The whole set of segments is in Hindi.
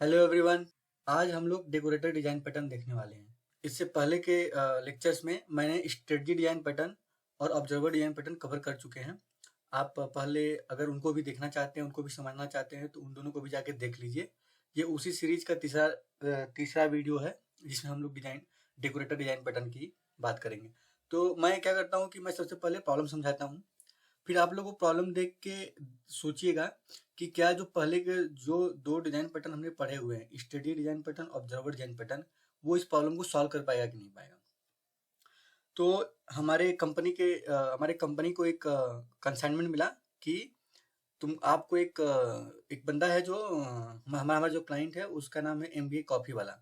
Hello everyone. आज हम लोग डेकोरेटर डिजाइन पैटर्न देखने वाले हैं। इससे पहले के लेक्चर्स में मैंने स्ट्रेटजी डिजाइन पैटर्न और ऑब्जर्वर डिजाइन पैटर्न कवर कर चुके हैं। आप पहले अगर उनको भी देखना चाहते हैं, उनको भी समझना चाहते हैं, तो उन दोनों को भी जाके देख लीजिए। ये उसी सीरीज का तीसरा वीडियो है जिसमें हम लोग डेकोरेटर डिजाइन पैटर्न की बात करेंगे। तो मैं क्या करता हूँ कि मैं सबसे पहले प्रॉब्लम समझाता हूँ, फिर आप लोग को प्रॉब्लम देख के सोचिएगा कि क्या जो पहले के जो दो डिजाइन पैटर्न हमने पढ़े हुए हैं, study design pattern, observer design pattern, वो इस प्रॉब्लम को सॉल्व कर पाएगा कि नहीं पाएगा। तो हमारे कंपनी को एक कंसाइनमेंट मिला कि तुम आपको एक बंदा है जो हमारा जो क्लाइंट है, उसका नाम है एमबीए कॉफी वाला।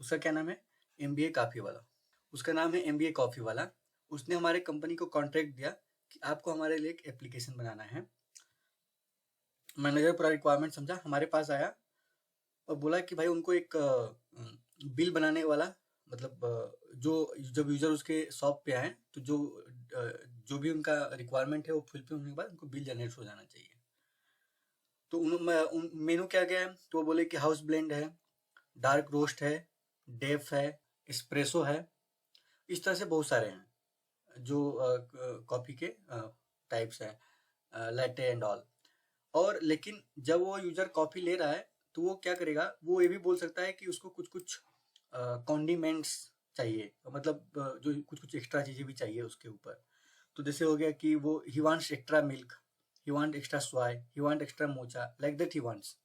उसका क्या नाम है? एमबीए कॉफी वाला। उसका नाम है एमबीए कॉफी वाला। उसने हमारे कंपनी को कॉन्ट्रैक्ट दिया कि आपको हमारे लिए एक एप्लीकेशन बनाना है। मैनेजर पूरा रिक्वायरमेंट समझा, हमारे पास आया और बोला कि भाई उनको एक बिल बनाने वाला, मतलब जो जब यूजर उसके शॉप पे आए तो जो भी उनका रिक्वायरमेंट है वो फुलफिल होने के बाद उनको बिल जनरेट हो जाना चाहिए। तो मेनू क्या क्या है? तो वो बोले कि हाउस ब्लेंड है, डार्क रोस्ट है, डेफ है, एस्प्रेसो है। इस तरह से बहुत सारे हैं जो कॉफ़ी के टाइप्स हैं, लैटे एंड ऑल। और लेकिन जब वो यूजर कॉफी ले रहा है तो वो क्या करेगा, वो ये भी बोल सकता है कि उसको कुछ कुछ कॉन्डिमेंट्स चाहिए, मतलब जो कुछ कुछ एक्स्ट्रा चीजें भी चाहिए उसके ऊपर। तो जैसे हो गया कि वो he wants extra milk, he want extra soy, he want extra mocha, like that he wants.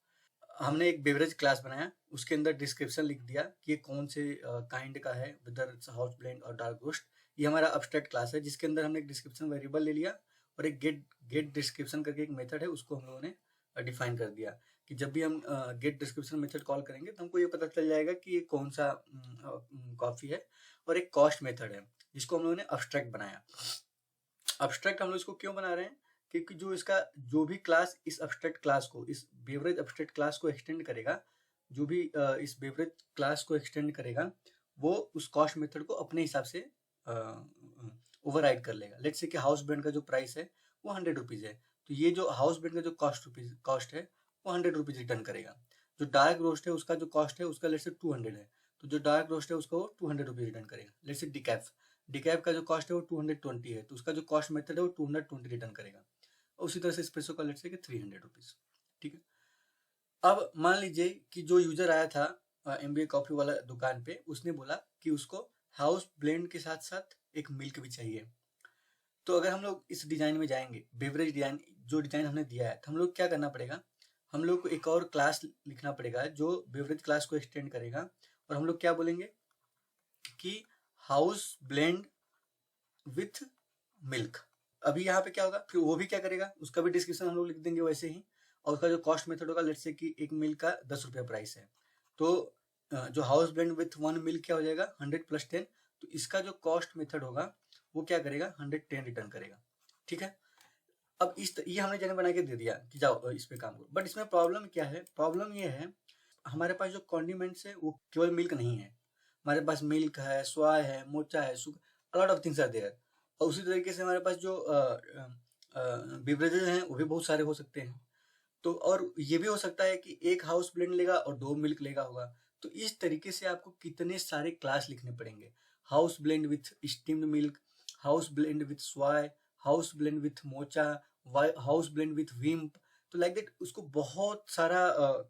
हमने एक बेवरेज क्लास बनाया, उसके अंदर डिस्क्रिप्शन लिख दिया कि ये कौन से काइंड का है, वेदर हाउस ब्लेंड और डार्क रोस्ट। ये हमारा अब्स्ट्रैक्ट क्लास है जिसके अंदर हमने एक डिस्क्रिप्शन वेरिएबल ले लिया और एक गेट गेट डिस्क्रिप्शन करके एक मेथड है, उसको हम लोगों ने डिफाइन कर दिया कि जब भी हम गेट डिस्क्रिप्शन मेथड कॉल करेंगे तो हमको ये पता चल जाएगा कि ये कौन सा कॉफी है। और एक कॉस्ट मेथड है जिसको हम लोगों ने अब्स्ट्रैक्ट बनाया। अब्स्ट्रैक्ट हम लोग इसको क्यों बना रहे हैं? क्योंकि जो भी क्लास इस अब्स्ट्रैक्ट क्लास को, इस बेवरेज अब्स्ट्रैक्ट क्लास को एक्सटेंड करेगा, जो भी इस बेवरेज क्लास को एक्सटेंड करेगा, वो उस कॉस्ट मेथड को अपने हिसाब से ओवरराइड कर लेगा। लेट्स से कि हाउस ब्रांड का जो प्राइस है वो 100 रुपीज है, तो ये जो हाउस ब्रांड का जो कॉस्ट है वो 100 रुपीज रिटर्न करेगा। जो डार्क रोस्ट है उसका जो कॉस्ट है उसका लेट्स से 200 है, तो जो डार्क रोस्ट है उसका वो 200 रुपीज रिटर्न करेगा। लेट्स से डिकैफ डिकैप का जो कॉस्ट है वो 220 है, तो उसका जो कॉस्ट मेथड है वो 220 रिटर्न करेगा। और उसी तरह से स्पेसो का लेट्स से कि 300 रुपीज। ठीक है। अब मान लीजिए कि जो यूजर आया था एमबीए कॉफी वाला दुकान पे, उसने बोला कि उसको हाउस ब्लेंड के साथ साथ एक मिल्क भी चाहिए। तो अगर हम लोग इस डिजाइन में जाएंगे, बेवरेज डिजाइन जो डिजाइन हमने दिया है, तो हम लोग क्या करना पड़ेगा, हम लोग को एक और क्लास लिखना पड़ेगा जो बेवरेज क्लास को एक्सटेंड करेगा। और हम लोग क्या बोलेंगे कि हाउस ब्लेंड विथ मिल्क। अभी यहाँ पे क्या होगा, फिर वो भी क्या करेगा, उसका भी डिस्क्रिप्शन हम लोग लिख देंगे वैसे ही। और उसका जो कॉस्ट मेथड होगा, लेट्स से कि एक मिल्क का 10 रुपया प्राइस है, तो जो हाउस ब्लेंड विथ 1 मिल्क क्या हो जाएगा, 100 + 10। तो इसका जो कॉस्ट मेथड होगा वो क्या करेगा, 110 रिटर्न करेगा। ठीक है। अब ये हमने जगह बना के दे दिया कि जाओ इस पे काम करो। बट इसमें प्रॉब्लम क्या है? प्रॉब्लम ये है, हमारे पास जो कॉन्डिमेंट्स है वो केवल मिल्क नहीं है। हमारे पास मिल्क है, स्वाय है, मोचा है, a lot of things are there. और उसी तरीके से हमारे पास जो बिवरेजेस हैं वो भी बहुत सारे हो सकते हैं। तो और ये भी हो सकता है कि एक हाउस ब्लेंड लेगा और 2 मिल्क लेगा होगा। तो इस तरीके से आपको कितने सारे क्लास लिखने पड़ेंगे, house blend with steamed milk, house blend with soy, house blend with mocha, house blend with whip. तो लाइक दैट उसको बहुत सारा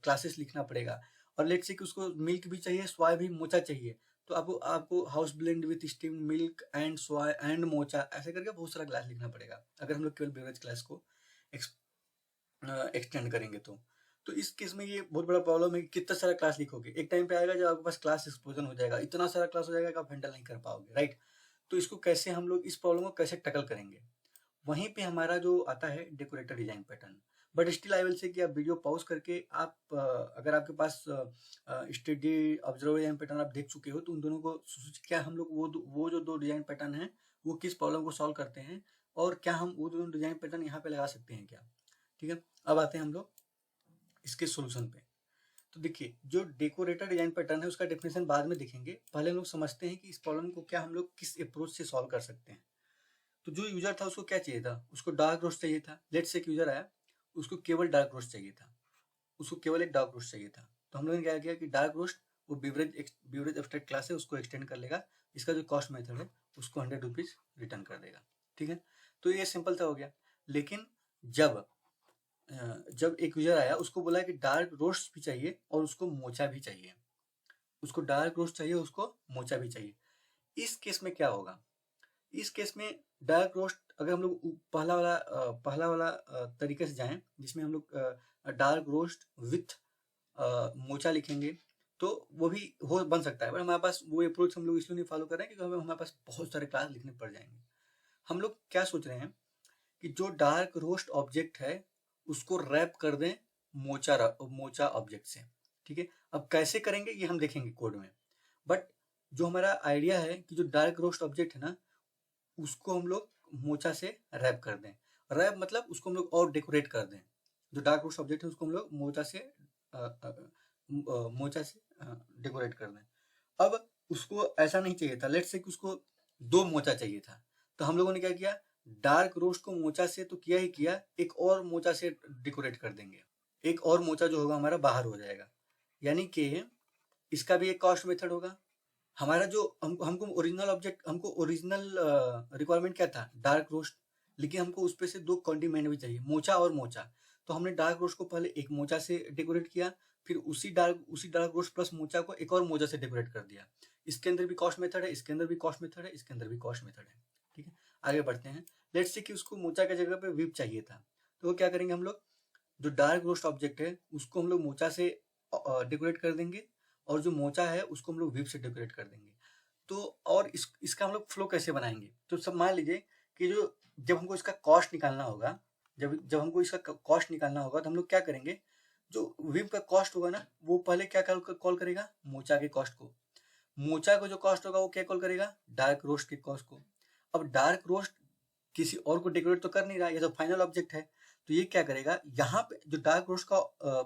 क्लासेस लिखना पड़ेगा। और लेट्स से कि उसको मिल्क भी चाहिए, स्वाय भी, मोचा चाहिए, तो आपको आपको house blend with steamed milk and soy and mocha ऐसे करके बहुत सारा क्लास लिखना पड़ेगा अगर हम लोग केवल बेवरेज क्लास को एक्सटेंड करेंगे तो इस केस में ये बहुत बड़ा प्रॉब्लम है कि कितना सारा क्लास लिखोगे। एक टाइम पे आएगा जब आपके पास क्लास एक्सप्लोजन हो जाएगा, इतना सारा क्लास हो जाएगा कि आप हैंडल नहीं कर पाओगे, राइट। तो इसको कैसे हम लोग, इस प्रॉब्लम को कैसे टैकल करेंगे? वहीं पे हमारा जो आता है decorator design pattern. But still I will say कि आप वीडियो पॉज करके आप अगर आपके पास स्टडी ऑब्जर्वर डिजाइन पैटर्न आप देख चुके हो तो उन दोनों को क्या हम लोग वो जो दो डिजाइन पैटर्न है वो किस प्रॉब्लम को सॉल्व करते हैं, और क्या हम वो दोनों डिजाइन पैटर्न यहाँ पे लगा सकते हैं क्या। ठीक है। अब आते हैं हम लोग इसके सॉल्यूशन पे। तो देखिए, जो डेकोरेटर डिजाइन पैटर्न है उसका डेफिनेशन बाद में देखेंगे, पहले हम लोग समझते हैं कि इस प्रॉब्लम को क्या हम लोग किस अप्रोच से सॉल्व कर सकते हैं। तो जो यूजर था उसको क्या चाहिए था, उसको डार्क रोस्ट चाहिए था। लेट्स से एक यूजर आया, उसको केवल डार्क रोस्ट चाहिए था, उसको केवल एक डार्क रोस्ट चाहिए था। तो हम लोगों ने क्या किया कि डार्क रोस्ट वो बीवरेज एब्स्ट्रैक्ट क्लास है, उसको एक्सटेंड कर लेगा, इसका जो कॉस्ट मेथड है उसको 100 रुपीज़ रिटर्न कर देगा। ठीक है, तो ये सिंपल सा हो गया। लेकिन जब जब एक यूजर आया, उसको बोला कि डार्क रोस्ट भी चाहिए और उसको मोचा भी चाहिए, उसको डार्क रोस्ट चाहिए, उसको मोचा भी चाहिए। इस केस में क्या होगा? इस केस में डार्क रोस्ट अगर हम लोग पहला वाला तरीके से जाएं, जिसमें हम लोग डार्क रोस्ट विथ मोचा लिखेंगे, तो वो भी हो बन सकता है, पर हमारे पास वो अप्रोच हम लोग इसलिए नहीं फॉलो कर रहे हैं क्योंकि हमारे पास बहुत सारे क्लास लिखने पड़ जाएंगे। हम लोग क्या सोच रहे हैं कि जो डार्क रोस्ट ऑब्जेक्ट है उसको रैप कर दें मोचा ऑब्जेक्ट से। ठीक है, अब कैसे करेंगे ये हम देखेंगे कोड में, बट जो हमारा आइडिया है कि जो डार्क रोस्ट ऑब्जेक्ट है ना, उसको हम लोग मोचा से रैप कर दें। रैप मतलब उसको हम लोग और डेकोरेट कर दें। जो डार्क रोस्ट ऑब्जेक्ट है उसको हम लोग मोचा से डेकोरेट कर दें। अब उसको ऐसा नहीं चाहिए था, लेट्स से कि उसको 2 मोचा चाहिए था, तो हम लोगों ने क्या किया, डार्क रोस्ट को मोचा से तो किया ही किया, एक और मोचा से डेकोरेट कर देंगे। एक और मोचा जो होगा हमारा बाहर हो जाएगा, यानी कि इसका भी एक कॉस्ट मेथड होगा। हमारा जो हमको ओरिजिनल रिक्वायरमेंट क्या था, डार्क रोस्ट, लेकिन हमको उस पे से 2 कॉन्डिमेंट भी चाहिए, मोचा और मोचा। तो हमने डार्क रोस्ट को पहले एक मोचा से डेकोरेट किया, फिर उसी डार्क रोस्ट प्लस मोचा को एक और मोचा से डेकोरेट कर दिया। इसके अंदर भी कॉस्ट मेथड है, इसके अंदर भी कॉस्ट मेथड है, इसके अंदर भी कॉस्ट मेथड है। ठीक है, आगे बढ़ते हैं। लेट्स से कि उसको मोचा की जगह पे विप चाहिए था, तो वो क्या करेंगे, हम लोग जो डार्क रोस्ट ऑब्जेक्ट है उसको हम लोग मोचा से डेकोरेट कर देंगे, और जो मोचा है उसको हम लोग विप से डेकोरेट कर देंगे। तो और इसका हम लोग फ्लो कैसे बनाएंगे, तो सब मान लीजिए कि जब हमको इसका कॉस्ट निकालना होगा, जब हमको इसका कॉस्ट निकालना होगा, तो हम लोग क्या करेंगे, जो विप का कॉस्ट होगा ना, वो पहले क्या कॉल करेगा, मोचा के कॉस्ट को। मोचा को जो कॉस्ट होगा वो क्या कॉल करेगा, डार्क रोस्ट के कॉस्ट को। अब डार्क रोस्ट किसी और को डेकोरेट तो कर नहीं रहा, ये तो फाइनल ऑब्जेक्ट है, तो ये क्या करेगा, यहाँ पे जो डार्क रोस्ट का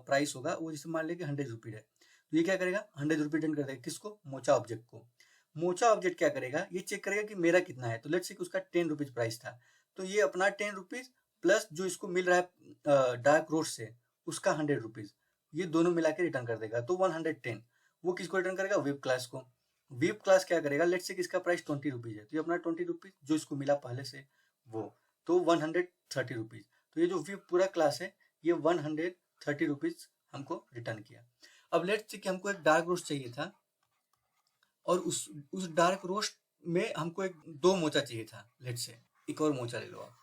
प्राइस होगा वो जैसे मान लीजिए 100 रुपीज है, तो ये क्या करेगा, 100 रुपीज डन कर देगा, किसको, मोचा ऑब्जेक्ट को। मोचा ऑब्जेक्ट क्या करेगा, ये चेक करेगा कि मेरा कितना है, तो लेट्स से कि उसका 10 रुपीज प्राइस था, तो ये अपना 10 रुपीज प्लस जो इसको मिल रहा है डार्क रोस्ट से उसका 100 रुपीज, ये दोनों मिला के रिटर्न कर देगा, तो 110। वो किसको रिटर्न करेगा, वेब क्लास को। वेब क्लास क्या करेगा, लेट्स से कि इसका प्राइस 20 रुपीज है, तो ये अपना 20 रुपीज जो इसको मिला पहले से वो, तो 130 रुपीज। तो ये जो वेब पूरा क्लास है ये 130 रुपीज हमको रिटर्न किया। अब लेट्स से कि हमको एक डार्क रोस्ट चाहिए था, और उस डार्क रोस्ट में हमको एक 2 मोचा चाहिए था, लेट्स से एक और मोचा ले लो आप।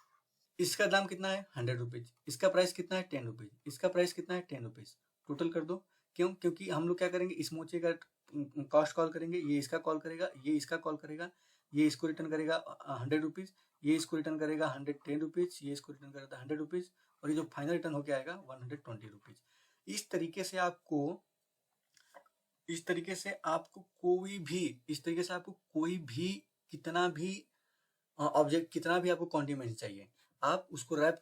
इसका दाम कितना है, 100 रुपीज, इसका प्राइस कितना है, 10 रुपीज, इसका प्राइस कितना है, 10 रुपीज, टोटल कर दो। क्यों, क्योंकि हम लोग क्या करेंगे, इस मोचे का कॉस्ट कॉल करेंगे, ये इसका कॉल करेगा, ये इसका कॉल करेगा, ये इसको रिटर्न करेगा 100 रुपीज, ये इसको रिटर्न करेगा 110 रुपीज, ये इसको रिटर्न करेगा 100 रुपीज, और ये जो फाइनल रिटर्न होके आएगा 120 रुपीज। इस तरीके से आपको कोई भी कितना भी ऑब्जेक्ट, कितना भी आपको कॉन्डिमेंट चाहिए, आप उसको रैप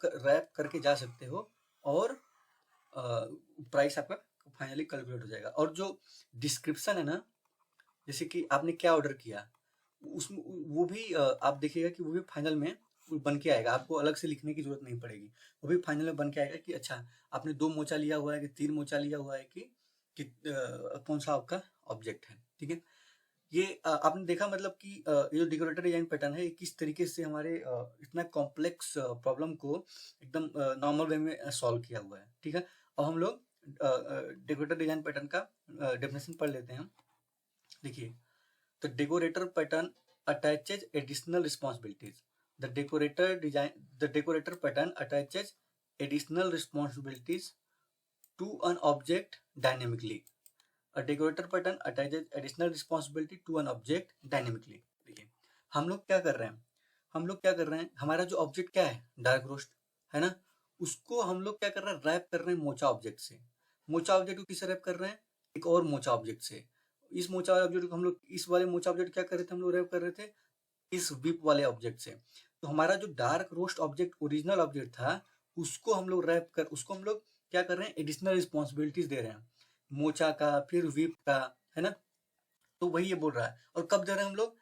करके जा सकते हो, और प्राइस आपका फाइनली कैलकुलेट हो जाएगा। और जो डिस्क्रिप्शन है ना, जैसे कि आपने क्या ऑर्डर किया, उसमें वो भी आप देखिएगा कि वो भी फाइनल में बन के आएगा, आपको अलग से लिखने की जरूरत नहीं पड़ेगी, वो भी फाइनल में बन के आएगा कि अच्छा आपने 2 मोचा लिया हुआ है कि 3 मोचा लिया हुआ है, कि कौन सा आपका ऑब्जेक्ट है। ठीक है, ये आपने देखा, मतलब कि ये जो डेकोरेटर डिजाइन पैटर्न है, किस तरीके से हमारे इतना कॉम्प्लेक्स प्रॉब्लम को एकदम नॉर्मल वे में सॉल्व किया हुआ है। ठीक है, अब हम लोग डेकोरेटर डिजाइन पैटर्न का डेफिनेशन पढ़ लेते हैं। देखिए, the decorator pattern attaches additional responsibilities. The decorator pattern attaches additional responsibilities to an object dynamically. A decorator pattern attaches additional responsibility to an object dynamically। देखिए, हम लोग क्या कर रहे हैं, हमारा जो ऑब्जेक्ट क्या है, डार्क रोस्ट है ना, उसको हम लोग क्या कर रहे हैं, रैप कर रहे हैं मोचा ऑब्जेक्ट से। मोचा ऑब्जेक्ट को किससे रैप कर रहे हैं, एक और मोचा ऑब्जेक्ट से। इस मोचा ऑब्जेक्ट को हम लोग, इस वाले मोचा ऑब्जेक्ट क्या कर रहे थे, हम लोग रैप कर रहे थे इस विप वाले ऑब्जेक्ट से। तो हमारा जो dark roast object original object था, उसको हम लोग क्या कर रहे हैं, एडिशनल रिस्पॉन्सिबिलिटीज दे रहे हैं, मोचा का, फिर विप का, है ना। तो वही ये बोल रहा है, और कब दे रहे हैं हम लोग,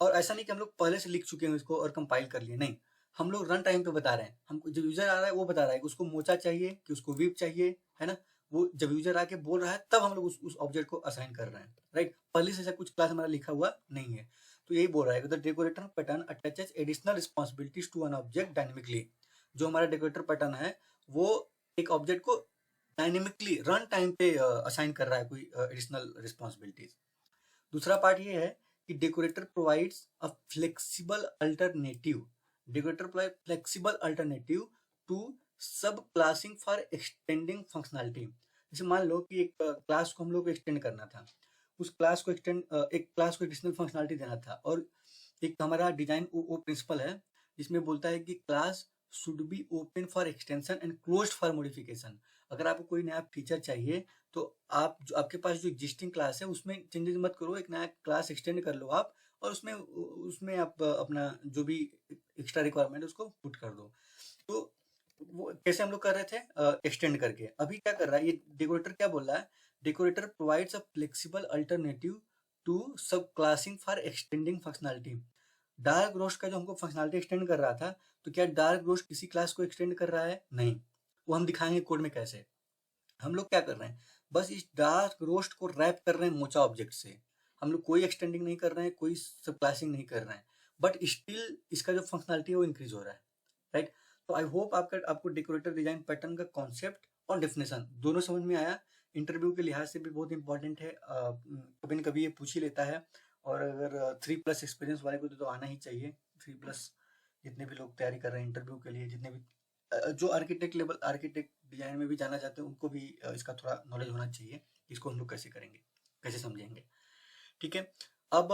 और ऐसा नहीं कि हम लोग पहले से लिख चुके हैं इसको और कंपाइल कर लिए, नहीं, हम लोग रन टाइम पे बता रहे हैं, हमको जो यूजर आ रहा है वो बता रहा है कि उसको मोचा चाहिए कि उसको विप चाहिए, है ना। वो जब यूजर आके बोल रहा है तब हम लोग उस ऑब्जेक्ट को असाइन कर रहे हैं, राइट। पहले से ऐसा कुछ क्लास हमारा लिखा हुआ नहीं है। तो यही बोल रहा है the decorator pattern attaches additional responsibilities to an object dynamically. जो हमारा डेकोरेटर पैटर्न है वो एक ऑब्जेक्ट को डायनेमिकली रन टाइम पे असाइन कर रहा है कोई एडिशनल रिस्पॉन्सिबिलिटीज। दूसरा पार्ट ये है कि decorator provides a flexible alternative, decorator provide flexible alternative to subclassing for extending functionality. जैसे मान लो कि एक क्लास को हम लोग एक्सटेंड करना था, उस क्लास को एक्सटेंड एक क्लास को एडिशनल फंक्शनैलिटी देना था, और एक हमारा डिजाइन वो प्रिंसिपल है जिसमें बोलता है कि class should be open for extension and closed for modification. अगर आपको कोई नया फीचर चाहिए तो आप जो आपके पास जो एग्जिस्टिंग क्लास है उसमें चेंजेस मत करो, एक नया क्लास एक्सटेंड कर लो आप, और उसमें आप अपना जो भी एक्स्ट्रा रिक्वायरमेंट है उसको पुट कर दो। तो वो कैसे हम लोग कर रहे थे, एक्सटेंड करके। अभी क्या कर रहा है ये डेकोरेटर, क्या बोल रहा है, decorator provides a flexible alternative to subclassing for extending functionality. Dark roast का जो हमको फंक्शनैलिटी एक्सटेंड कर रहा था, तो क्या डार्क रोस्ट किसी क्लास को एक्सटेंड कर रहा है? नहीं, वो हम दिखाएंगे कोड में कैसे। हम लोग क्या कर रहे हैं, बस इस डार्क रोस्ट को रैप कर रहे हैं मोचा ऑब्जेक्ट से। हम लोग कोई एक्सटेंडिंग नहीं कर रहे हैं, कोई सब क्लासिंग नहीं कर रहे हैं, बट स्टिल इसका जो फंक्शनैलिटी है वो इंक्रीज हो रहा है, राइट। तो आई होप आपको डेकोरेटर डिजाइन पैटर्न का कॉन्सेप्ट और डेफिनेशन दोनों समझ में आया। इंटरव्यू के लिहाज से भी बहुत इंपॉर्टेंट है, कभी न कभी ये पूछ ही लेता है। और अगर 3+ एक्सपीरियंस वाले को तो आना ही चाहिए। 3+ जितने भी लोग तैयारी कर रहे हैं इंटरव्यू के लिए, जितने भी जो आर्किटेक्ट डिजाइन में भी जाना चाहते हैं, उनको भी इसका थोड़ा नॉलेज होना चाहिए, इसको हम लोग कैसे करेंगे, कैसे समझेंगे, ठीक है। अब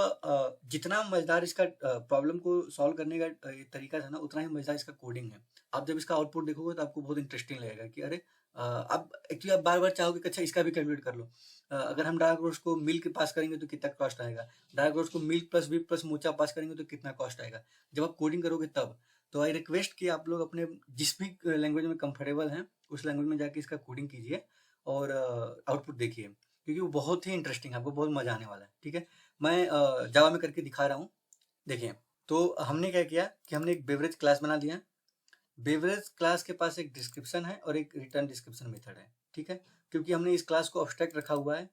जितना मजेदार इसका प्रॉब्लम को सॉल्व करने का तरीका था ना, उतना ही मजेदार इसका कोडिंग है। आप जब इसका आउटपुट देखोगे तो आपको बहुत इंटरेस्टिंग लगेगा कि अरे आप एक्चुअली आप बार बार चाहोगे कि अच्छा इसका भी कैलकुलेट कर लो। अगर हम डार्क रोस्ट को मिल्क पास करेंगे तो कितना कॉस्ट आएगा, डार्क रोस्ट को मिल्क प्लस वी प्लस मोचा पास करेंगे तो कितना कॉस्ट आएगा, जब आप कोडिंग करोगे तब। तो आई रिक्वेस्ट कि आप लोग अपने जिस भी लैंग्वेज में कंफर्टेबल हैं उस लैंग्वेज में जाके इसका कोडिंग कीजिए और आउटपुट देखिए, क्योंकि वो बहुत ही इंटरेस्टिंग है, आपको बहुत मजा आने वाला है, ठीक है। मैं जावा में करके दिखा रहा हूँ, देखिए। तो हमने क्या किया कि हमने एक बेवरेज क्लास बना दिया। बेवरेज क्लास के पास एक डिस्क्रिप्शन है और एक रिटर्न डिस्क्रिप्शन मेथड है, ठीक है। क्योंकि हमने इस क्लास को अब्स्ट्रैक्ट रखा हुआ है,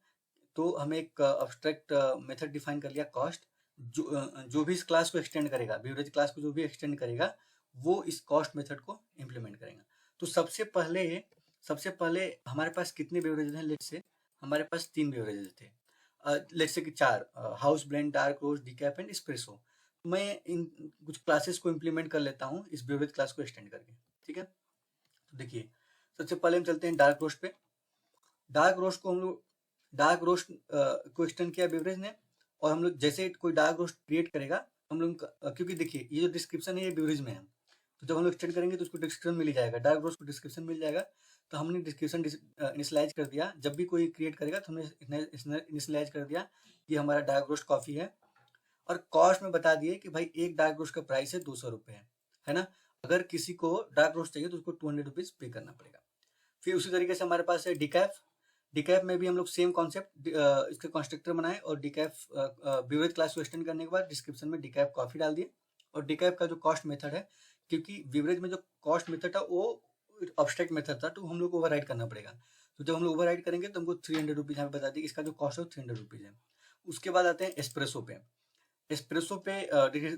तो हमें एक अब्स्ट्रैक्ट मेथड डिफाइन कर लिया कॉस्ट। जो भी इस क्लास को एक्सटेंड करेगा, बेवरेज क्लास को जो भी एक्सटेंड करेगा, वो इस कॉस्ट मेथड को इम्प्लीमेंट करेगा। तो सबसे पहले हमारे पास कितने बेवरेजेस हैं? लेट्स से हमारे पास 3 बेवरेजेस थे, लेट्स से कि 4, house blend, dark roast, decaf and espresso. मैं इन कुछ क्लासेस को इम्प्लीमेंट कर लेता हूँ इस बेवरेज क्लास को एक्सटेंड करके, ठीक है। तो देखिए, सबसे पहले हम चलते हैं डार्क रोस्ट पे। डार्क रोस्ट को एक्सटेंड किया बेवरेज ने, और हम लोग जैसे कोई डार्क रोस्ट क्रिएट करेगा हम लोग, क्योंकि देखिए ये जो डिस्क्रिप्शन है ये बेवरेज में है, तो जब हम लोग एक्सटेंड करेंगे तो उसको डिस्क्रिप्शन मिल जाएगा, डार्क रोस्ट को डिस्क्रिप्शन मिल जाएगा। तो हमने डिस्क्रिप्शन इनिशियलाइज कर दिया, जब भी कोई क्रिएट करेगा तो हमने इनिशियलाइज कर दिया कि हमारा डार्क रोस्ट कॉफी है, और कॉस्ट में बता दिए कि भाई एक डार्क रोस्ट का प्राइस है 200 रुपये, है ना। अगर किसी को डार्क रोस्ट चाहिए तो उसको 200 रुपीज़ पे करना पड़ेगा। फिर उसी तरीके से हमारे पास है डिकैफ। डिकैफ में भी हम लोग सेम कॉन्सेप्ट, इसके कॉन्स्ट्रक्टर बनाए और डिकैफ बेवरेज क्लास को एक्सटेंड करने के बाद डिस्क्रिप्शन में डिकैफ कॉफी डाल दिए। और डिकैफ का जो कॉस्ट मेथड है, क्योंकि बेवरेज में जो कॉस्ट मेथड था वो अब्स्ट्रैक्ट मेथड था, तो हम लोग को ओवरराइड करना पड़ेगा। तो जब हम लोग ओवरराइड करेंगे तो हमको 300 रुपीज़ यहाँ पे बता दी, इसका जो कॉस्ट है वो 300 रुपीज़ है। उसके बाद आते हैं एस्प्रेसो पे। एस्प्रेसो पे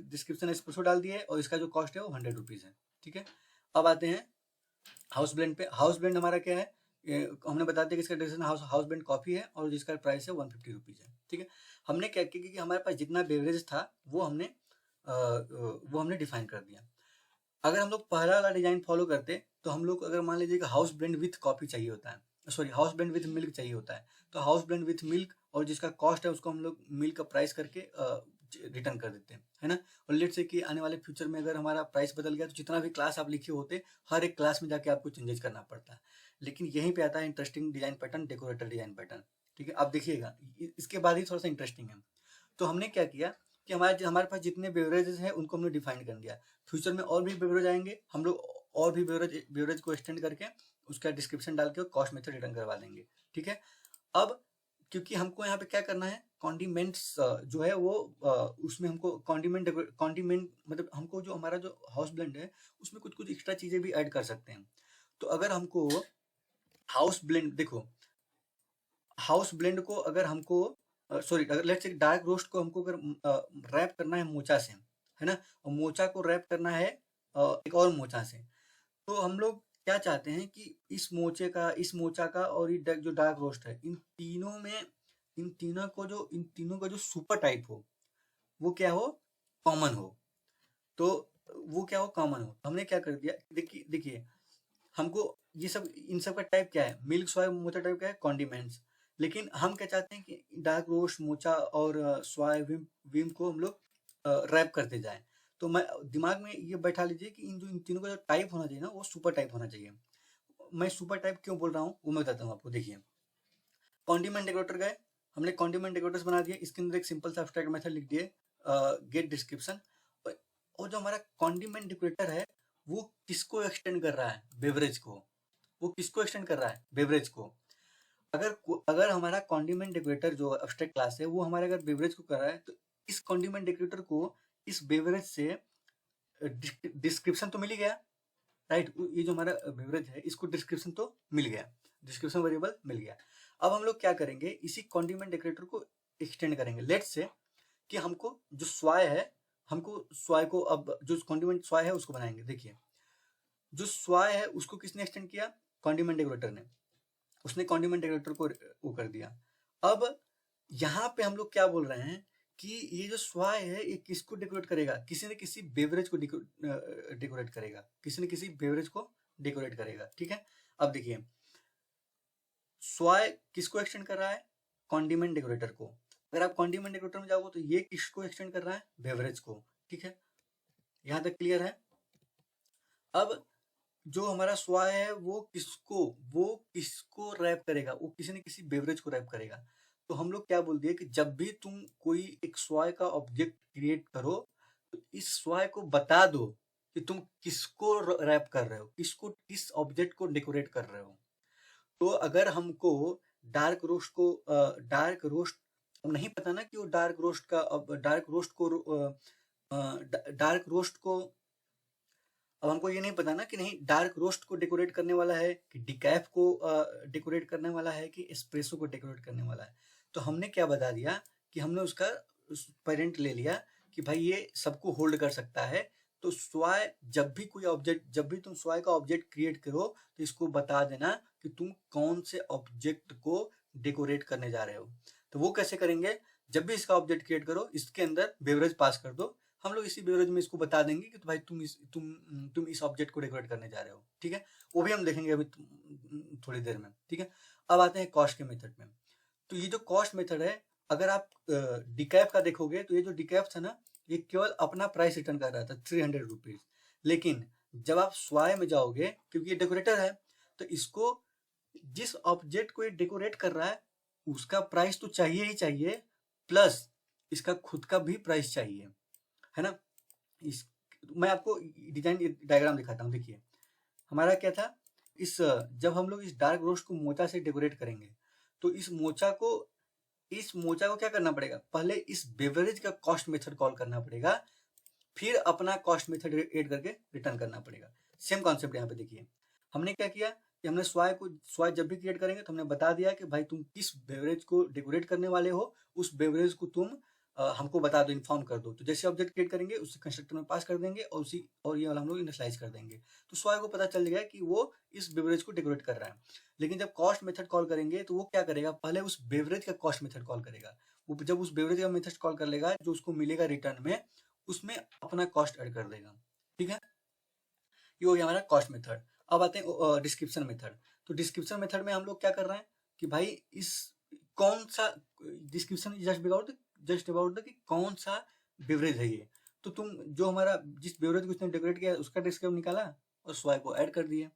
डिस्क्रिप्शन एस्प्रेसो डाल दिए और इसका जो कॉस्ट है वो 100 रुपीज़ है, ठीक है। अब आते हैं हाउस ब्लेंड पे। हाउस ब्लेंड हमारा क्या है, हमने बता दिया कि इसका डिस्क्रिप्शन हाउस ब्लेंड कॉफी है और जिसका प्राइस है 150 रुपीज़ है, ठीक है। हमने क्या किया कि हमारे पास जितना बेवरेज था वो हमने डिफाइन कर दिया। अगर हम लोग पहला वाला डिजाइन फॉलो करते तो हम लोग, अगर मान लीजिए कि हाउस ब्लेंड विथ कॉफी चाहिए होता है, sorry house blend with milk चाहिए होता है, तो हाउस ब्लेंड विथ मिल्क और जिसका कॉस्ट है उसको हम लोग मिल्क का प्राइस करके रिटर्न कर देते हैं, है ना। और लेट से कि आने वाले फ्यूचर में अगर हमारा प्राइस बदल गया तो जितना भी क्लास आप लिखे होते, हर एक क्लास में जाके आपको चेंजेस करना पड़ता है। लेकिन यहीं पे आता है interesting design pattern, decorator design pattern, ठीक है। आप देखिएगा इसके बाद ही थोड़ा सा इंटरेस्टिंग है। तो हमने क्या किया कि हमारे पास जितने बेवरेजेस हैं उनको हमने डिफाइन कर दिया। फ्यूचर में और भी बेवरेज आएंगे, हम लोग और भी बेवरेज को एक्सटेंड करके उसका डिस्क्रिप्शन डाल के कॉस्ट मेथड रिटर्न करवा देंगे, ठीक है। अब क्योंकि हमको यहाँ पे क्या करना है, कॉन्डिमेंट्स जो है वो उसमें हमको कॉन्डिमेंट मतलब हमको जो हमारा जो हाउस ब्लेंड है उसमें कुछ एक्स्ट्रा चीज़ें भी ऐड कर सकते हैं। तो अगर हमको हाउस ब्लेंड देखो, हाउस ब्लेंड को अगर हमको सॉरी अगर लेट्स से डार्क रोस्ट को हमको अगर रैप करना है मोचा से, है ना, और मोचा को रैप करना है एक और मोचा से, तो हम लोग क्या चाहते हैं कि इस मोचा का और ये जो डार्क रोस्ट है, इन तीनों का जो सुपर टाइप हो वो क्या हो, कॉमन हो। तो वो क्या हो, कॉमन हो। तो हमने क्या कर दिया, देखिए देखिए हमको ये सब, इन सब का टाइप क्या है, मिल्क सोया मोचा टाइप क्या है, कॉन्डिमेंट्स। लेकिन हम क्या चाहते हैं कि डार्क रोस्ट मोचा और सोया विम विम को हम लोग रैप करते जाएं। तो मैं दिमाग में ये बैठा लीजिए कि इन तीनों का जो टाइप होना चाहिए ना, वो सुपर टाइप होना चाहिए। मैं सुपर टाइप क्यों बोल रहा हूँ वो मैं बताता हूँ आपको। देखिए, कॉन्डिमेंट डेकोरेटर गए, हमने कॉन्डिमेंट डेकोरेटर्स बना दिए, इसके अंदर एक सिंपल सा एब्स्ट्रैक्ट मेथड लिख दिए, गेट डिस्क्रिप्शन। और जो हमारा कॉन्डिमेंट डेकोरेटर है वो किसको एक्सटेंड कर रहा है, बेवरेज को। वो किसको एक्सटेंड कर रहा है, बेवरेज को। अगर हमारा कॉन्डिमेंट डेकोरेटर जो एब्स्ट्रैक्ट क्लास है वो हमारे अगर बेवरेज को कर रहा है, तो इस कॉन्डिमेंट डेकोरेटर को इस बेवरेज से डिस्क्रिप्शन तो मिल ही गया, राइट। ये जो हमारा बेवरेज है इसको डिस्क्रिप्शन तो मिल गया, डिस्क्रिप्शन वेरिएबल मिल गया। अब हम लोग क्या करेंगे, इसी कॉन्डिमेंट डेकोरेटर को एक्सटेंड करेंगे। लेट्स से कि हमको जो स्वाय है, हमको स्वाय को, अब जो कॉन्डिमेंट स्वाय है उसको बनाएंगे। देखिए, जो स्वाय है उसको किसने एक्सटेंड किया, कॉन्डिमेंट डेकोरेटर ने। उसने कॉन्डिमेंट डेकोरेटर को वो कर दिया। अब यहाँ पे हम लोग क्या बोल रहे हैं कि ये जो स्वाय है ये किसको डेकोरेट करेगा, किसी न किसी बेवरेज को डेकोरेट करेगा, किसी न किसी बेवरेज को डेकोरेट करेगा, ठीक है। अब देखिए, स्वाय किसको एक्सटेंड कर रहा है, कॉन्डिमेंट डेकोरेटर को। अगर आप कॉन्डिमेंट डेकोरेटर में जाओगे तो ये किसको एक्सटेंड कर रहा है, बेवरेज को, ठीक है। यहाँ तक क्लियर है। अब जो हमारा स्वाय है वो किसको रैप करेगा, वो किसी न किसी बेवरेज को रैप करेगा। तो हम लोग क्या बोल दिए कि जब भी तुम कोई एक स्वाय का ऑब्जेक्ट क्रिएट करो तो इस स्वाय को बता दो कि तुम किसको रैप कर रहे हो, किस ऑब्जेक्ट को डेकोरेट कर रहे हो। तो अगर हमको डार्क रोस्ट अब नहीं पता ना कि वो डार्क रोस्ट का, अब डार्क रोस्ट को अब हमको ये नहीं पता ना कि नहीं डार्क रोस्ट को डेकोरेट करने वाला है कि डिकैफ को डेकोरेट करने वाला है कि एस्प्रेसो को डेकोरेट करने वाला है। तो हमने क्या बता दिया कि हमने उसका पेरेंट ले लिया कि भाई ये सबको होल्ड कर सकता है। तो स्वाय जब भी तुम स्वाय का ऑब्जेक्ट क्रिएट करो तो इसको बता देना कि तुम कौन से ऑब्जेक्ट को डेकोरेट करने जा रहे हो। तो वो कैसे करेंगे, जब भी इसका ऑब्जेक्ट क्रिएट करो इसके अंदर बेवरेज पास कर दो, हम लोग इसी बेवरेज में इसको बता देंगे कि तो भाई तुम इस ऑब्जेक्ट को डेकोरेट करने जा रहे हो, ठीक है। वो भी हम देखेंगे अभी थोड़ी देर में, ठीक है। अब आते हैं कॉस्ट के मेथड में। तो ये जो कॉस्ट मेथड है, अगर आप डिकैप का देखोगे तो ये जो डिकैप था ना, ये केवल अपना प्राइस रिटर्न कर रहा था 300 रुपीज। लेकिन जब आप स्वाय में जाओगे, क्योंकि ये डेकोरेटर है, तो इसको जिस ऑब्जेक्ट को ये डेकोरेट कर रहा है उसका प्राइस तो चाहिए ही चाहिए, प्लस इसका खुद का भी प्राइस चाहिए, है ना। इस मैं आपको डिजाइन डायग्राम दिखाता हूँ। देखिए, हमारा क्या था, जब हम लोग इस डार्क रोस्ट को मोचा से डेकोरेट करेंगे तो इस मोचा को क्या करना पड़ेगा, पहले इस बेवरेज का कॉस्ट मेथड कॉल करना पड़ेगा, फिर अपना कॉस्ट मेथड ऐड करके रिटर्न करना पड़ेगा। सेम कॉन्सेप्ट यहाँ पे देखिए, हमने क्या किया कि हमने स्वाय जब भी क्रिएट करेंगे तो हमने बता दिया कि भाई तुम किस बेवरेज को डेकोरेट करने वाले हो, उस बेवरेज को तुम हमको बता दो, इन्फॉर्म कर दो। तो जैसे ऑब्जेक्ट क्रिएट करेंगे उससे कंस्ट्रक्टर में पास कर देंगे और ये वाला हम लोग इनिशियलाइज कर देंगे। तो स्वाय को पता चल गया कि वो इस बेवरेज को डेकोरेट कर रहा है। लेकिन जब कॉस्ट मेथड कॉल करेंगे तो वो क्या करेगा, पहले उस बेवरेज का कॉस्ट मेथड कॉल करेगा। वो जब उस बेवरेज का मेथड कॉल कर लेगा, जो उसको मिलेगा रिटर्न में, उसमें अपना कॉस्ट ऐड कर देगा, ठीक है। ये हो गया हमारा कॉस्ट मेथड। अब आते हैं डिस्क्रिप्शन मेथड। तो डिस्क्रिप्शन मेथड में हम लोग क्या कर रहे हैं कि भाई इस कौन सा डिस्क्रिप्शन जस्ट अबाउट द कि कौन सा बेवरेज है ये। तो तुम जो हमारा जिस बेवरेज को उसने डेकोरेट किया उसका डिस्क्रिप्शन निकाला और स्वाय को ऐड कर दिए,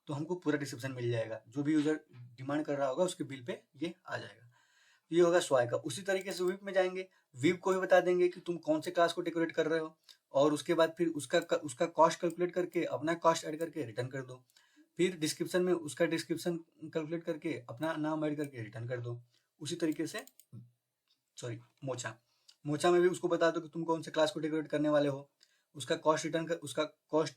तो हमको पूरा डिस्क्रिप्शन मिल जाएगा। जो भी यूजर डिमांड कर रहा होगा उसके बिल पे ये आ जाएगा। ये होगा स्वाय का। उसी तरीके से विप में जाएंगे, विप को भी बता देंगे कि तुम कौन से क्लास को डेकोरेट कर रहे हो, और उसके बाद फिर उसका कॉस्ट कैलकुलेट करके अपना कॉस्ट ऐड करके रिटर्न कर दो। फिर डिस्क्रिप्शन में उसका डिस्क्रिप्शन कैलकुलेट करके अपना नाम ऐड करके रिटर्न कर दो। उसी तरीके से मोचा में भी उसको बता दो कि तुम कौन से क्लास को डेकोरेट करने वाले हो, उसका कॉस्ट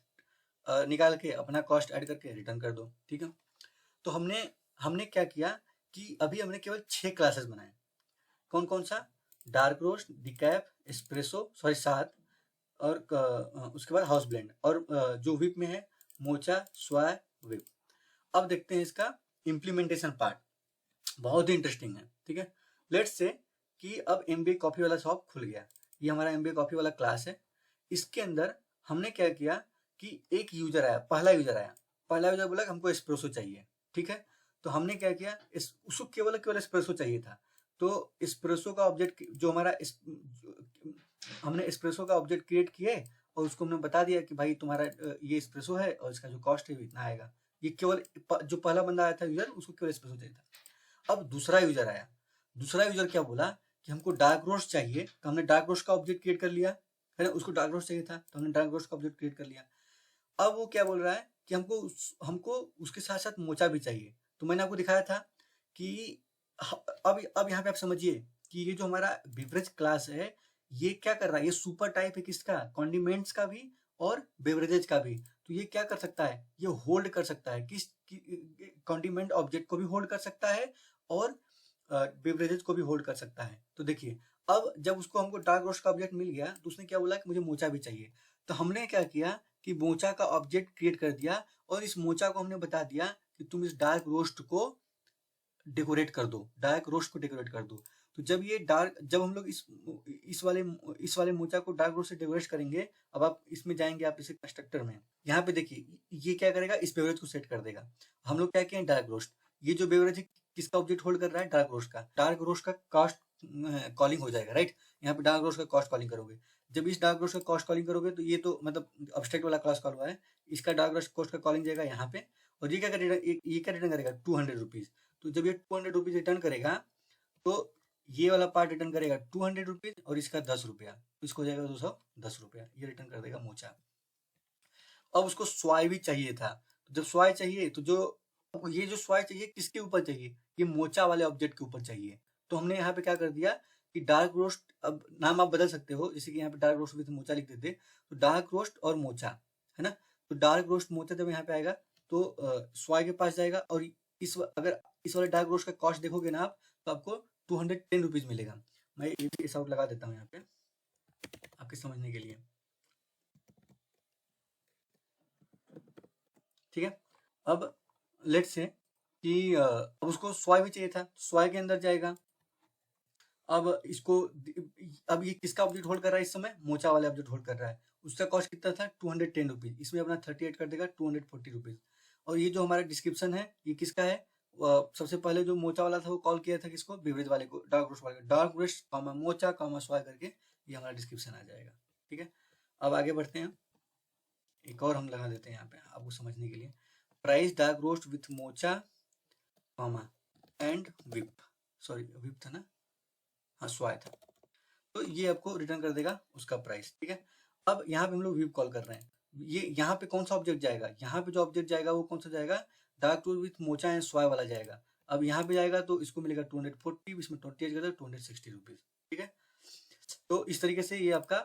निकाल के अपना कॉस्ट ऐड करके रिटर्न कर दो, ठीक है। तो हमने हमने क्या किया कि अभी हमने केवल 6 क्लासेस बनाए। कौन कौन सा? डार्क रोस्ट, डिकैप, एस्प्रेसो, सॉरी 7, और उसके बाद हाउस ब्लेंड, और जो विप में है मोचा, स्वाय, विप। अब देखते हैं इसका इम्प्लीमेंटेशन पार्ट, बहुत ही इंटरेस्टिंग है। ठीक है, लेट्स से कि अब एमबीए कॉफी वाला शॉप खुल गया। ये हमारा एमबीए कॉफी वाला क्लास है। इसके अंदर हमने क्या किया कि एक यूजर आया, पहला यूजर बोला कि हमको एस्प्रेसो चाहिए। ठीक है, तो हमने क्या किया, उसको केवल एस्प्रेसो चाहिए था। तो एस्प्रेसो का ऑब्जेक्ट जो हमारा हमने एस्प्रेसो का ऑब्जेक्ट क्रिएट किए और उसको हमने बता दिया कि भाई तुम्हारा ये एस्प्रेसो है और इसका जो कॉस्ट है वो इतना आएगा। ये केवल जो पहला बंदा आया था यूजर, उसको केवल एस्प्रेसो चाहिए था। अब दूसरा यूजर आया, दूसरा यूजर क्या बोला कि हमको डार्क रोस्ट चाहिए, तो हमने डार्क रोस्ट का ऑब्जेक्ट क्रिएट कर लिया, है ना। उसको डार्क रोस्ट चाहिए था तो हमने डार्क रोस्ट का ऑब्जेक्ट क्रिएट कर लिया। अब वो क्या बोल रहा है कि हमको उसके साथ साथ मोचा भी चाहिए। तो मैंने आपको दिखाया था कि अब यहाँ पे आप समझिए कि ये जो हमारा बेवरेज क्लास है ये क्या कर रहा है, ये सुपर टाइप है किसका? कॉन्डिमेंट्स का भी और बेवरेजेज का भी। तो ये क्या कर सकता है, ये होल्ड कर सकता है, किस कॉन्डिमेंट ऑब्जेक्ट को भी होल्ड कर सकता है और बेवरेजेज को भी होल्ड कर सकता है। तो देखिए, अब जब उसको हमको डार्क रोस्ट का ऑब्जेक्ट मिल गया तो उसने क्या बोला कि मुझे मोचा भी चाहिए। तो हमने क्या किया कि मोचा का ऑब्जेक्ट क्रिएट कर दिया और इस मोचा को हमने बता दिया कि तुम इस डार्क रोस्ट को डेकोरेट कर दो, डार्क रोस्ट को डेकोरेट कर दो। तो जब हम लोग इस वाले मोचा को डार्क रोस्ट से डेकोरेट करेंगे, अब आप इसमें जाएंगे, आप इसे कंस्ट्रक्टर में, यहाँ पे देखिए ये क्या करेगा, इस बेवरेज को सेट कर देगा। हम लोग क्या किए, डार्क रोस्ट, ये जो बेवरेज है किसका ऑब्जेक्ट होल्ड कर रहा है? डार्क रोस्ट का कॉस्ट कॉलिंग हो जाएगा, राइट। यहाँ पे डार्क रोस्ट का कॉस्ट कॉलिंग करोगे, जब इस डार्क रोस्ट का कॉस्ट कॉलिंग करोगे तो ये तो मतलब अब्स्ट्रैक्ट वाला क्लास कॉल हुआ है, इसका डार्क रोस्ट कॉस्ट का कॉलिंग जाएगा यहाँ पे, और ये क्या करेगा, ये क्या रिटर्न करेगा, 200 रुपीज। तो जब ये 200 रुपीज रिटर्न करेगा तो ये वाला पार्ट रिटर्न करेगा 200 रुपीज और इसका 10 रुपया, तो इसको हो जाएगा 210 रुपया, ये रिटर्न कर देगा मोचा। अब उसको स्वाय भी चाहिए था, तो जब स्वाय चाहिए तो ये जो स्वाय चाहिए किसके ऊपर चाहिए, ये मोचा वाले ऑब्जेक्ट के ऊपर चाहिए। तो हमने यहाँ पे क्या कर दिया कि डार्क रोस्ट, अब नाम आप बदल सकते हो, जैसे कि यहाँ पे डार्क रोस्ट विद मोचा लिख देते, तो डार्क रोस्ट और मोचा, है ना। तो डार्क रोस्ट मोचा जब यहाँ पे आएगा तो स्वाय के पास जाएगा, और अगर इस वाले डार्क रोस्ट का कॉस्ट देखोगे ना आप, तो आपको 210 रुपीज मिलेगा। मैं ये भी आउट लगा देता हूँ यहाँ पे आपके समझने के लिए। ठीक है, अब लेट्स से कि अब उसको स्वाय भी चाहिए था, स्वाय के अंदर जाएगा। अब ये किसका ऑब्जेक्ट होल्ड कर रहा है इस समय? मोचा वाला ऑब्जेक्ट होल्ड कर रहा है। उसका कॉस्ट कितना था? 210 रुपीज, इसमें अपना 38 कर देगा, 240 रुपीज। और ये जो हमारा डिस्क्रिप्शन है ये किसका है? सबसे पहले जो मोचा वाला था वो कॉल किया था किसको? बेवरेज वाले को, डार्क रोस्ट वाले को, dark roast comma mocha comma soy करके ये हमारा डिस्क्रिप्शन आ जाएगा। ठीक है, अब आगे बढ़ते हैं, एक और हम लगा देते हैं यहाँ पे आपको समझने के लिए, price dark roast with mocha comma and whip, sorry whip था ना, हाँ स्वाय था। तो ये आपको रिटर्न कर देगा उसका प्राइस। ठीक है, अब यहाँ पे हम लोग विप कॉल कर रहे हैं, ये यहाँ पे कौन सा ऑब्जेक्ट जाएगा? यहाँ पे जो ऑब्जेक्ट जाएगा वो कौन सा जाएगा? Dark roast with mocha and soy वाला जाएगा। अब यहाँ पे जाएगा तो इसको मिलेगा 240, इसमें 28 कर 260 रुपीज। ठीक है, तो इस तरीके से ये आपका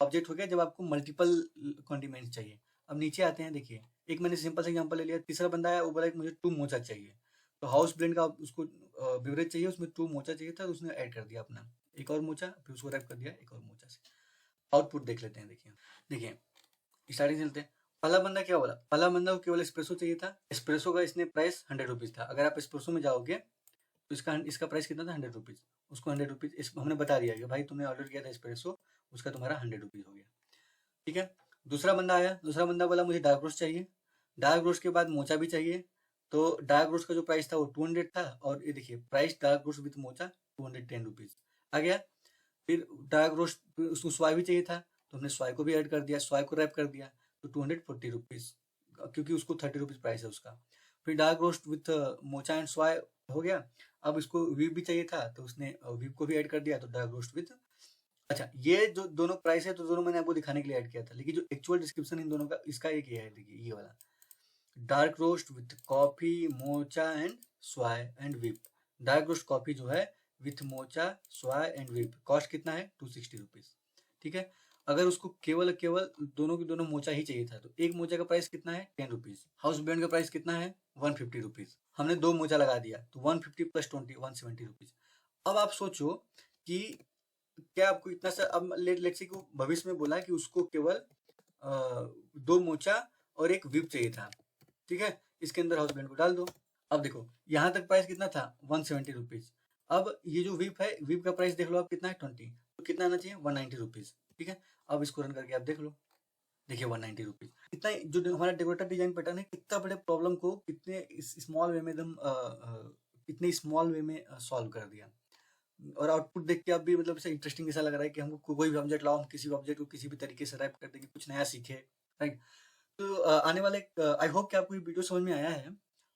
ऑब्जेक्ट हो गया जब आपको मल्टीपल कॉन्डिमेंट्स चाहिए। अब नीचे आते हैं, देखिए एक मैंने सिंपल सा एग्जांपल ले लिया, तीसरा बंदा आया वो बोला कि मुझे 2 मोचा चाहिए, तो हाउस ब्लेंड का उसको बेवरेज चाहिए, उसमें 2 मोचा चाहिए था, तो उसने ऐड कर दिया अपना एक और मोचा, फिर उसको रैप कर दिया एक और मोचा से। आउटपुट देख लेते हैं, देखिए स्टार्टिंग चलते हैं। पहला बंदा क्या बोला? पहला बंदा को केवल एस्प्रेसो चाहिए था, एस्प्रेसो का इसने प्राइस 100 रुपीज था। अगर आप एस्प्रेसो में जाओगे तो इसका प्राइस कितना था? 100 रुपीज। उसको 100 रुपीज हमने बता दिया कि भाई तुमने ऑर्डर किया था एस्प्रेसो, उसका तुम्हारा 100 रुपीज हो गया। ठीक है, दूसरा बंदा आया, दूसरा बंदा बोला मुझे डार्क रोस्ट चाहिए, डार्क रोस्ट के बाद मोचा भी चाहिए, तो डार्क रोस्ट का जो प्राइस था वो 200 था, और ये देखिए price dark roast with mocha 210 rupees आ गया। फिर डार्क रोस्ट उसको स्वाय भी चाहिए था, तो हमने स्वाय को भी ऐड कर दिया, स्वाय को रैप कर दिया, तो 240 रुपीज, क्योंकि उसको 30 रुपीज प्राइस है उसका। फिर dark roast with mocha and soy हो गया। अब इसको वीप भी चाहिए था, तो उसने वीप को भी ऐड कर दिया, तो डार्क रोस्ट विथ, अच्छा ये जो दोनों प्राइस है तो दोनों मैंने आपको दिखाने के लिए ऐड किया था, लेकिन जो एक्चुअल डिस्क्रिप्शन इन दोनों का, इसका एक ये है, देखिए ये वाला dark roast with coffee mocha and soy and whip. Dark roast coffee जो है with mocha soy and whip, cost कितना है? 260 रुपीज। ठीक है, अगर उसको केवल केवल दोनों की दोनों मोचा ही चाहिए था तो एक मोचा का प्राइस कितना है 10 रुपीज। हाउस बैंड का प्राइस कितना है 150 रुपीज। हमने दो मोचा लगा दिया तो 150 प्लस 20 170 रुपीज। अब आप सोचो कि क्या आपको इतना सा, अब लेट्स से को भविष्य में बोला कि उसको केवल दो मोचा और एक विप चाहिए था, ठीक है, इसके अंदर हाउस बैंड को डाल दो। अब देखो यहाँ तक प्राइस कितना था 170 रुपीज। अब ये जो विप है, विप का प्राइस देख लो आप कितना है 20, तो कितना आना चाहिए 190 रुपीज, ठीक है। अब इसको रन करके आप देख लो, देखिए 190 रुपीज। इतना जो हमारा डेकोरेटर डिजाइन पैटर्न है कितना बड़े प्रॉब्लम को कितने स्मॉल वे में एकदम कितने स्मॉल वे में सॉल्व कर दिया। और आउटपुट देख के अब भी मतलब ऐसा इंटरेस्टिंग ऐसा लग रहा है कि हमको कोई भी ऑब्जेक्ट लाओ, हम किसी भी ऑब्जेक्ट को किसी भी तरीके से रैप कर देंगे, कुछ नया सीखे, राइट। तो आने वाले आई होप कि आपको ये वीडियो समझ में आया है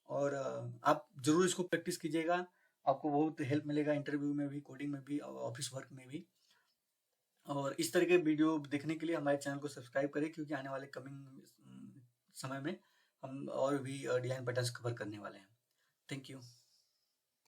और आप जरूर इसको प्रैक्टिस कीजिएगा, आपको बहुत हेल्प मिलेगा इंटरव्यू में भी, कोडिंग में भी, ऑफिस वर्क में भी। और इस तरह के वीडियो देखने के लिए हमारे चैनल को सब्सक्राइब करें, क्योंकि आने वाले कमिंग समय में हम और भी डिजाइन पैटर्न्स कवर करने वाले हैं। Thank you.